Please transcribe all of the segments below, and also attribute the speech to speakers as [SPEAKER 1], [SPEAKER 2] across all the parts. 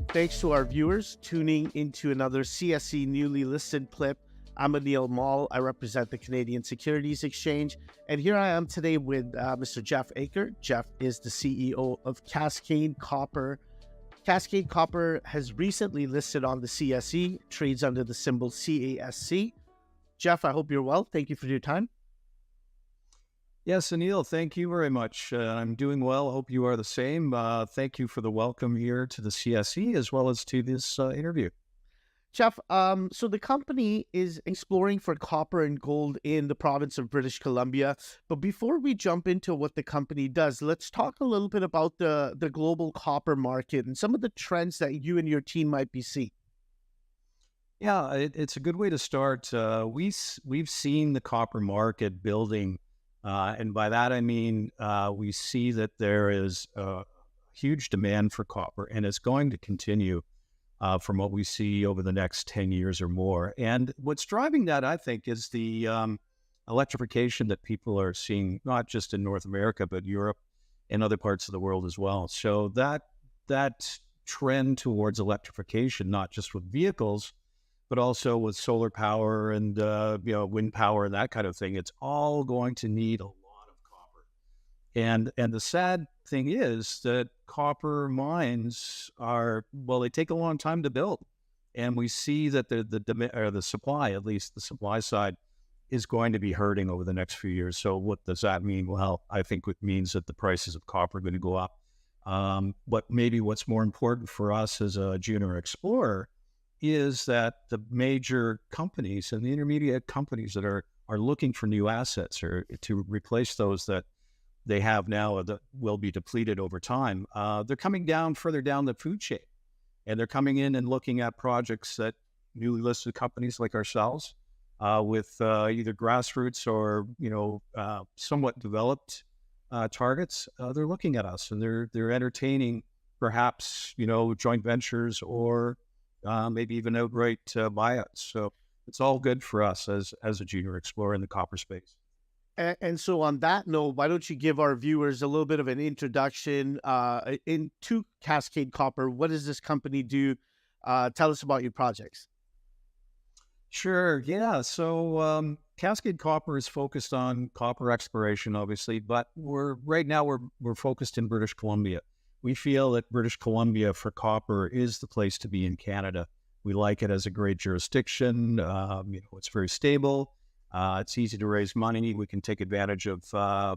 [SPEAKER 1] Thanks to our viewers tuning into another CSE newly listed clip. I'm Anil Mall. I represent the Canadian Securities Exchange. And here I am today with Mr. Jeff Ackert. Jeff is the CEO of Cascade Copper. Cascade Copper has recently listed on the CSE, trades under the symbol CASC. Jeff, I hope you're well. Thank you for your time.
[SPEAKER 2] Yes, Anil, thank you very much. I'm doing well. Hope you are the same. Thank you for the welcome here to the CSE as well as to this interview.
[SPEAKER 1] Jeff, so the company is exploring for copper and gold in the province of British Columbia. But before we jump into what the company does, let's talk a little bit about the global copper market and some of the trends that you and your team might be seeing.
[SPEAKER 2] Yeah, it's a good way to start. We've seen the copper market building. And by that, I mean, we see that there is a huge demand for copper, and it's going to continue from what we see over the next 10 years or more. And what's driving that, I think, is the electrification that people are seeing, not just in North America, but Europe and other parts of the world as well. So that trend towards electrification, not just with vehicles, but also with solar power and wind power and that kind of thing, it's all going to need a lot of copper. And the sad thing is that copper mines they take a long time to build, and we see that the supply, at least the supply side, is going to be hurting over the next few years. So what does that mean? Well, I think it means that the prices of copper are going to go up. But maybe what's more important for us as a junior explorer is that the major companies and the intermediate companies that are looking for new assets or to replace those that they have now that will be depleted over time, they're coming further down the food chain, and they're coming in and looking at projects that newly listed companies like ourselves with either grassroots or somewhat developed targets. They're looking at us, and they're entertaining perhaps joint ventures or maybe even outright buyouts. So it's all good for us as a junior explorer in the copper space.
[SPEAKER 1] And so on that note, why don't you give our viewers a little bit of an introduction into Cascade Copper? What does this company do? Tell us about your projects.
[SPEAKER 2] Sure. Yeah. So Cascade Copper is focused on copper exploration, obviously, but we're focused in British Columbia. We feel that British Columbia for copper is the place to be in Canada. We like it as a great jurisdiction. It's very stable. It's easy to raise money. We can take advantage of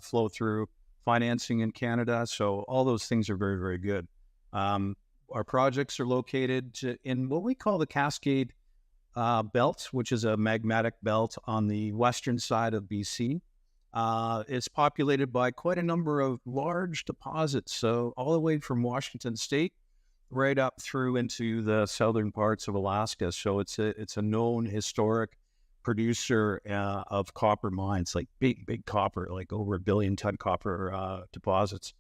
[SPEAKER 2] flow-through financing in Canada. So all those things are very, very good. Our projects are located in what we call the Cascade Belt, which is a magmatic belt on the western side of BC. It's populated by quite a number of large deposits, so all the way from Washington State right up through into the southern parts of Alaska. So it's a known historic producer of copper mines, like big copper, like over 1 billion ton copper deposits.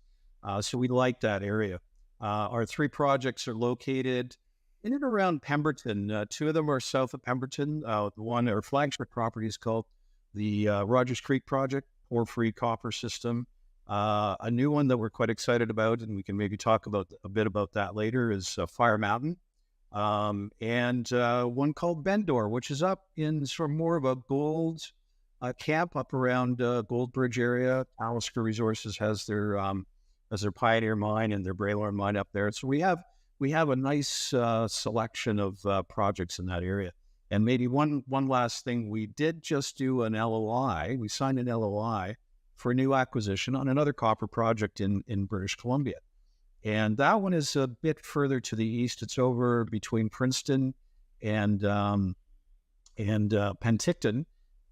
[SPEAKER 2] So we like that area. Our 3 projects are located in and around Pemberton. 2 of them are south of Pemberton. Our flagship property is called the Rogers Creek Project, porphyry copper system. A new one that we're quite excited about, and we can maybe talk a bit about that later, is Fire Mountain. And one called Bendor, which is up in sort of more of a gold camp up around Gold Bridge area. Talisker Resources has their Pioneer mine and their Braylorn mine up there. So we have a nice selection of projects in that area. And maybe one last thing, we did just do an LOI. We signed an LOI for a new acquisition on another copper project in British Columbia. And that one is a bit further to the east. It's over between Princeton and Penticton.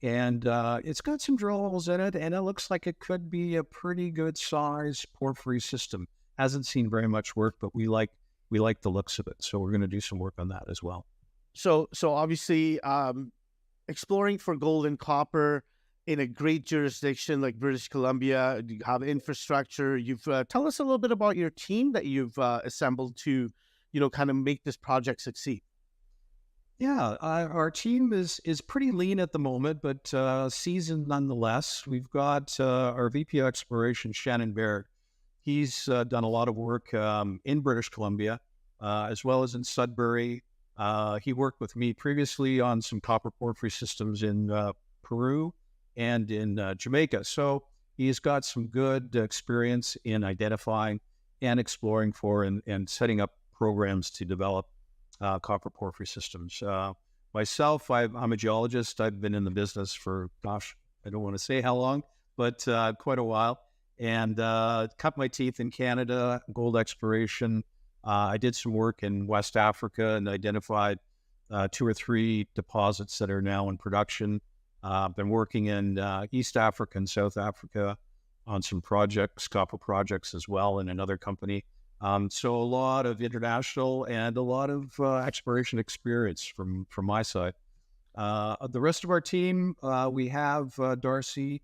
[SPEAKER 2] And it's got some drill holes in it, and it looks like it could be a pretty good size porphyry system. Hasn't seen very much work, but we like the looks of it. So we're going to do some work on that as well.
[SPEAKER 1] So obviously, exploring for gold and copper in a great jurisdiction like British Columbia, you have infrastructure. You've tell us a little bit about your team that you've assembled to, kind of make this project succeed.
[SPEAKER 2] Yeah, our team is pretty lean at the moment, but seasoned nonetheless. We've got our VP of Exploration, Shannon Baird. He's done a lot of work in British Columbia, as well as in Sudbury. He worked with me previously on some copper porphyry systems in Peru and in Jamaica. So he's got some good experience in identifying and exploring for and setting up programs to develop copper porphyry systems. Myself, I'm a geologist. I've been in the business for, gosh, I don't want to say how long, but quite a while. And cut my teeth in Canada, gold exploration. I did some work in West Africa and identified 2 or 3 deposits that are now in production. I've been working in East Africa and South Africa on some projects, copper projects as well, in another company. So a lot of international and a lot of exploration experience from my side. The rest of our team, we have Darcy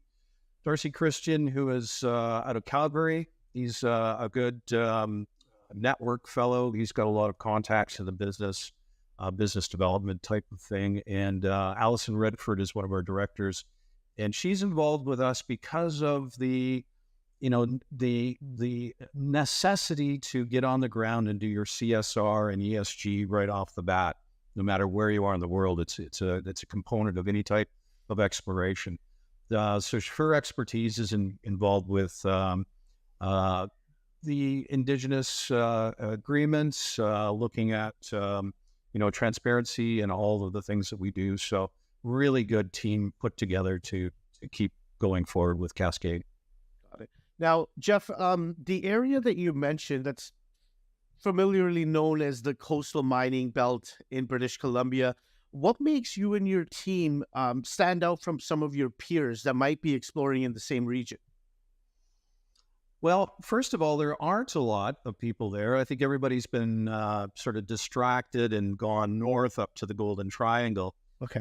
[SPEAKER 2] Christian, who is out of Calgary. He's a good network fellow. He's got a lot of contacts in the business, business development type of thing. And Allison Redford is one of our directors, and she's involved with us because of the necessity to get on the ground and do your CSR and ESG right off the bat, no matter where you are in the world. It's a component of any type of exploration. So her expertise is involved with the Indigenous agreements, looking at transparency and all of the things that we do. So really good team put together to keep going forward with Cascade.
[SPEAKER 1] Got it. Now, Jeff, the area that you mentioned that's familiarly known as the coastal mining belt in British Columbia, what makes you and your team stand out from some of your peers that might be exploring in the same region?
[SPEAKER 2] Well, first of all, there aren't a lot of people there. I think everybody's been sort of distracted and gone north up to the Golden Triangle.
[SPEAKER 1] Okay.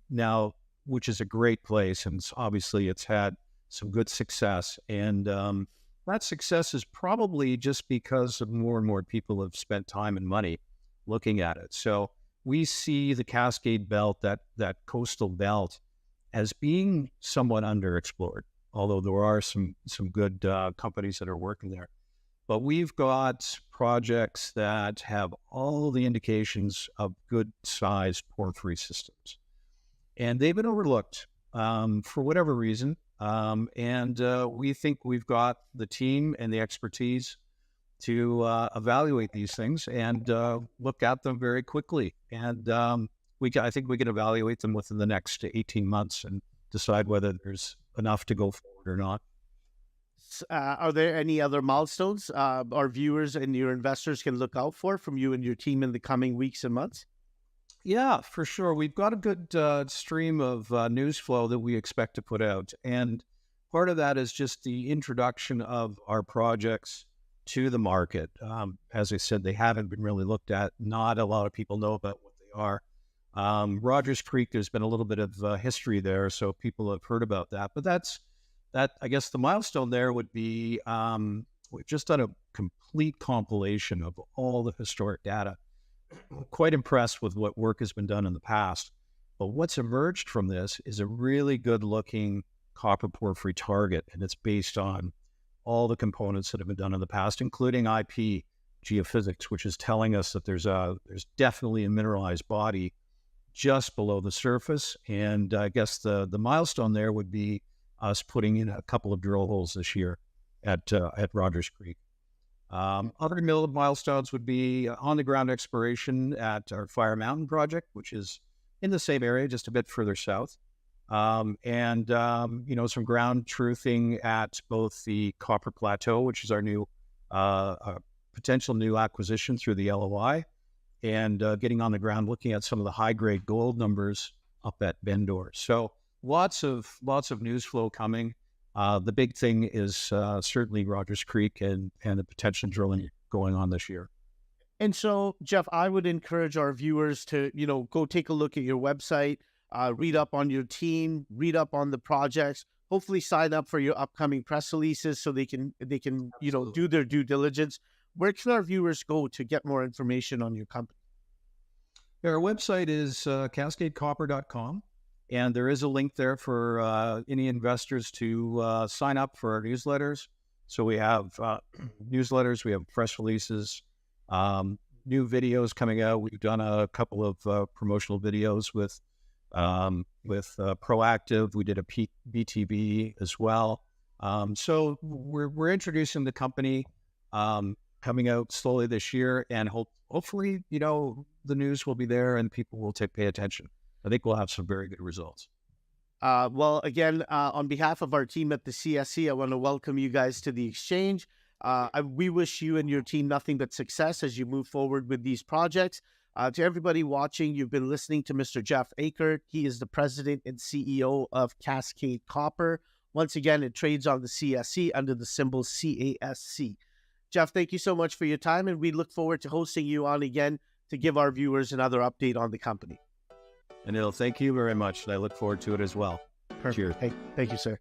[SPEAKER 2] Now, which is a great place, and obviously it's had some good success. And that success is probably just because of more and more people have spent time and money looking at it. So we see the Cascade Belt, that coastal belt, as being somewhat underexplored, although there are some good companies that are working there. But we've got projects that have all the indications of good-sized porphyry systems. And they've been overlooked for whatever reason. And we think we've got the team and the expertise to evaluate these things and look at them very quickly. And I think we can evaluate them within the next 18 months and decide whether there's enough to go forward or not.
[SPEAKER 1] Are there any other milestones our viewers and your investors can look out for from you and your team in the coming weeks and months?
[SPEAKER 2] Yeah, for sure. We've got a good stream of news flow that we expect to put out. And part of that is just the introduction of our projects to the market. As I said, they haven't been really looked at. Not a lot of people know about what they are. Rogers Creek, there's been a little bit of history there, so people have heard about that. But I guess the milestone there would be we've just done a complete compilation of all the historic data. Quite impressed with what work has been done in the past. But what's emerged from this is a really good-looking copper porphyry target, and it's based on all the components that have been done in the past, including IP geophysics, which is telling us that there's definitely a mineralized body just below the surface. And I guess the milestone there would be us putting in a couple of drill holes this year at Rogers Creek. Other milestones would be on-the-ground exploration at our Fire Mountain project, which is in the same area, just a bit further south. Some ground truthing at both the Copper Plateau, which is our new potential new acquisition through the LOI, and getting on the ground, looking at some of the high-grade gold numbers up at Bendor. So lots of news flow coming. The big thing is certainly Rogers Creek and the potential drilling going on this year.
[SPEAKER 1] And so, Jeff, I would encourage our viewers to, go take a look at your website, read up on your team, read up on the projects, hopefully sign up for your upcoming press releases so they can do their due diligence. Where can our viewers go to get more information on your company?
[SPEAKER 2] Our website is cascadecopper.com, and there is a link there for any investors to sign up for our newsletters. So we have newsletters, we have press releases, new videos coming out. We've done a couple of promotional videos with Proactive. We did a BTB as well. So we're introducing the company coming out slowly this year, and hopefully, the news will be there and people will pay attention. I think we'll have some very good results.
[SPEAKER 1] Well, again, on behalf of our team at the CSE, I want to welcome you guys to the exchange. We wish you and your team nothing but success as you move forward with these projects. To everybody watching, you've been listening to Mr. Jeff Ackert. He is the president and CEO of Cascade Copper. Once again, it trades on the CSE under the symbol CASC. Jeff, thank you so much for your time, and we look forward to hosting you on again to give our viewers another update on the company.
[SPEAKER 2] Anil, thank you very much, and I look forward to it as well.
[SPEAKER 1] Perfect.
[SPEAKER 2] Cheers.
[SPEAKER 1] Thank you, sir.